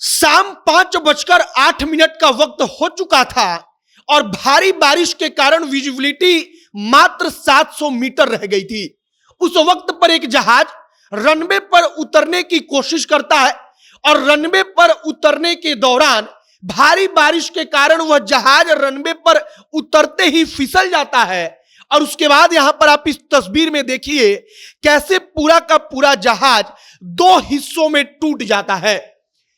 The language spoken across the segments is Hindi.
शाम 5:08 का वक्त हो चुका था और भारी बारिश के कारण विजिबिलिटी मात्र 700 मीटर रह गई थी। उस वक्त पर एक जहाज रनवे पर उतरने की कोशिश करता है और रनवे पर उतरने के दौरान भारी बारिश के कारण वह जहाज रनवे पर उतरते ही फिसल जाता है। और उसके बाद यहां पर आप इस तस्वीर में देखिए कैसे पूरा का पूरा जहाज दो हिस्सों में टूट जाता है।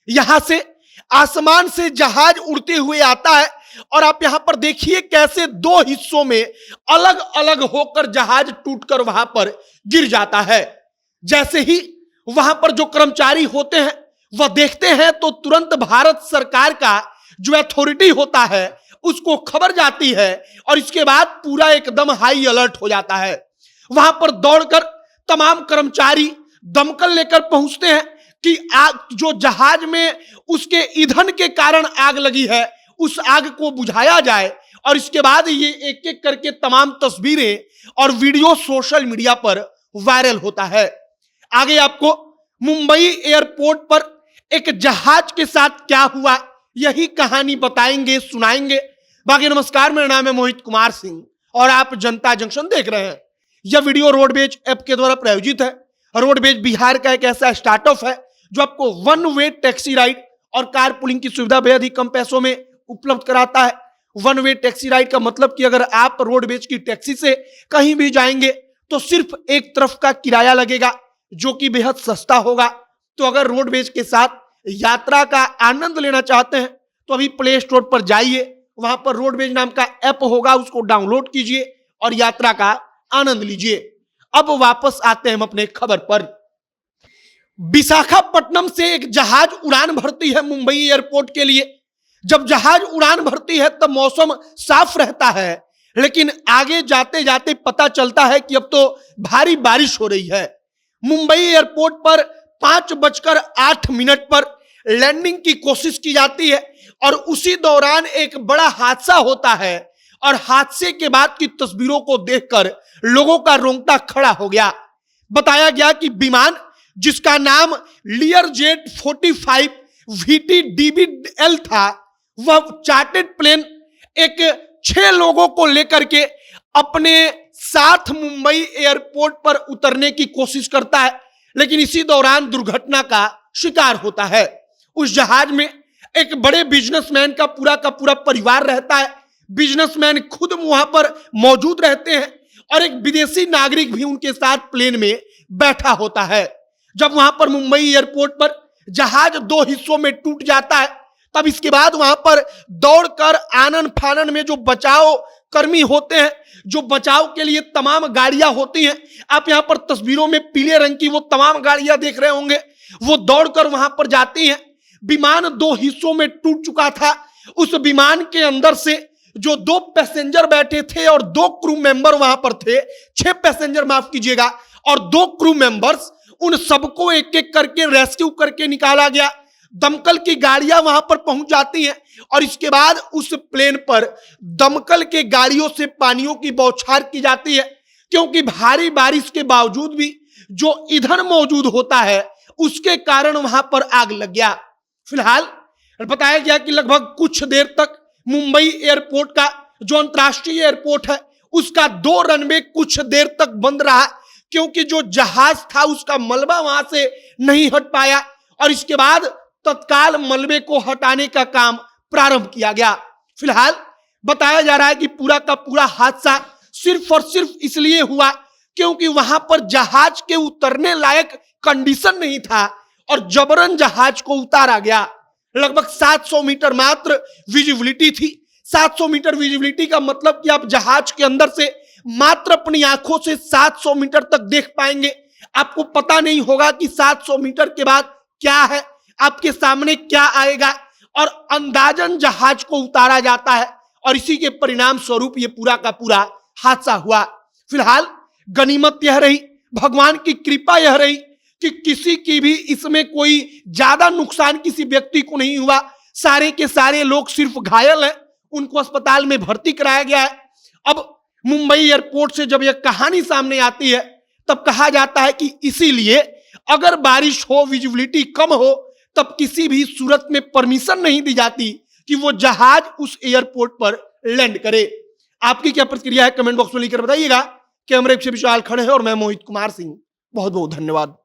यहां से आसमान से जहाज उड़ते हुए आता है और आप यहां पर देखिए कैसे दो हिस्सों में अलग अलग होकर जहाज टूटकर वहां पर गिर जाता है। जैसे ही वहां पर जो कर्मचारी होते हैं वह देखते हैं तो तुरंत भारत सरकार का जो अथॉरिटी होता है उसको खबर जाती है और इसके बाद पूरा एकदम हाई अलर्ट हो जाता है। वहां पर दौड़कर तमाम कर्मचारी दमकल लेकर पहुंचते हैं कि आग जो जहाज में उसके ईंधन के कारण आग लगी है उस आग को बुझाया जाए। और इसके बाद ये एक एक करके तमाम तस्वीरें और वीडियो सोशल मीडिया पर वायरल होता है। आगे आपको मुंबई एयरपोर्ट पर एक जहाज के साथ क्या हुआ यही कहानी बताएंगे, सुनाएंगे। बाकी नमस्कार, मेरा नाम है मोहित कुमार सिंह और आप जनता जंक्शन देख रहे हैं। यह वीडियो रोडवेज ऐप के द्वारा प्रायोजित है। रोडवेज बिहार का एक ऐसा स्टार्टअप है जो आपको वन वे टैक्सी राइड और कार पुलिंग की सुविधा बेहद ही कम पैसों में उपलब्ध कराता है। वन वे टैक्सी राइड का मतलब कि अगर आप रोडवेज की टैक्सी से कहीं भी जाएंगे तो सिर्फ एक तरफ का किराया लगेगा जो कि बेहद सस्ता होगा। तो अगर रोडवेज के साथ यात्रा का आनंद लेना चाहते हैं तो अभी प्ले स्टोर पर जाइए, वहां पर रोडवेज नाम का ऐप होगा, उसको डाउनलोड कीजिए और यात्रा का आनंद लीजिए। अब वापस आते हैं हम अपने खबर पर। विशाखापट्टनम से एक जहाज उड़ान भरती है मुंबई एयरपोर्ट के लिए। जब जहाज उड़ान भरती है तब मौसम साफ रहता है, लेकिन आगे जाते जाते पता चलता है कि अब तो भारी बारिश हो रही है। मुंबई एयरपोर्ट पर 5:08 पर लैंडिंग की कोशिश की जाती है और उसी दौरान एक बड़ा हादसा होता है और हादसे के बाद की तस्वीरों को देखकर लोगों का रोंगटा खड़ा हो गया। बताया गया कि विमान जिसका नाम लियरजेट 45 VTDBL था, वह चार्टेड प्लेन एक 6 लोगों को लेकर के अपने साथ मुंबई एयरपोर्ट पर उतरने की कोशिश करता है, लेकिन इसी दौरान दुर्घटना का शिकार होता है। उस जहाज में एक बड़े बिजनेसमैन का पूरा परिवार रहता है। बिजनेसमैन खुद वहां पर मौजूद रहते हैं और एक विदेशी नागरिक भी उनके साथ प्लेन में बैठा होता है। जब वहां पर मुंबई एयरपोर्ट पर जहाज 2 हिस्सों में टूट जाता है तब इसके बाद वहां पर दौड़कर आनन फानन में जो बचाव कर्मी होते हैं, जो बचाव के लिए तमाम गाड़ियां होती हैं, आप यहां पर तस्वीरों में पीले रंग की वो तमाम गाड़ियां देख रहे होंगे, वो दौड़कर वहां पर जाती हैं। विमान 2 हिस्सों में टूट चुका था। उस विमान के अंदर से जो 2 पैसेंजर बैठे थे और 2 क्रू मेंबर वहां पर थे, 6 पैसेंजर माफ कीजिएगा, और 2 क्रू मेंबर्स, उन सबको एक एक करके रेस्क्यू करके निकाला गया। दमकल की गाड़ियां वहां पर पहुंच जाती हैं और इसके बाद उस प्लेन पर दमकल के गाड़ियों से पानियों की बौछार की जाती है, क्योंकि भारी बारिश के बावजूद भी जो ईंधन मौजूद होता है उसके कारण वहां पर आग लग गया। फिलहाल बताया गया कि लगभग कुछ देर तक मुंबई एयरपोर्ट का जो अंतरराष्ट्रीय एयरपोर्ट है उसका 2 रनवे कुछ देर तक बंद रहा, क्योंकि जो जहाज था उसका मलबा वहां से नहीं हट पाया और इसके बाद तत्काल मलबे को हटाने का काम प्रारंभ किया गया। फिलहाल बताया जा रहा है कि पूरा का पूरा हादसा सिर्फ और सिर्फ इसलिए हुआ क्योंकि वहां पर जहाज के उतरने लायक कंडीशन नहीं था और जबरन जहाज को उतारा गया। लगभग 700 मीटर मात्र विजिबिलिटी थी। 700 मीटर विजिबिलिटी का मतलब कि आप जहाज के अंदर से मात्र अपनी आंखों से 700 मीटर तक देख पाएंगे। आपको पता नहीं होगा कि 700 मीटर के बाद क्या है, आपके सामने क्या आएगा, और अंदाजन जहाज को उतारा जाता है और इसी के परिणाम स्वरूप ये पूरा का पूरा हादसा हुआ। फिलहाल गनीमत यह रही, भगवान की कृपा यह रही कि किसी की भी इसमें कोई ज्यादा नुकसान किसी व्यक्ति को नहीं हुआ। सारे के सारे लोग सिर्फ घायल हैं, उनको अस्पताल में भर्ती कराया गया है। अब मुंबई एयरपोर्ट से जब यह कहानी सामने आती है तब कहा जाता है कि इसीलिए अगर बारिश हो, विजिबिलिटी कम हो, तब किसी भी सूरत में परमिशन नहीं दी जाती कि वो जहाज उस एयरपोर्ट पर लैंड करे। आपकी क्या प्रतिक्रिया है कमेंट बॉक्स में लिखकर बताइएगा। कैमरे से विशाल खड़े हैं और मैं मोहित कुमार सिंह। बहुत बहुत धन्यवाद।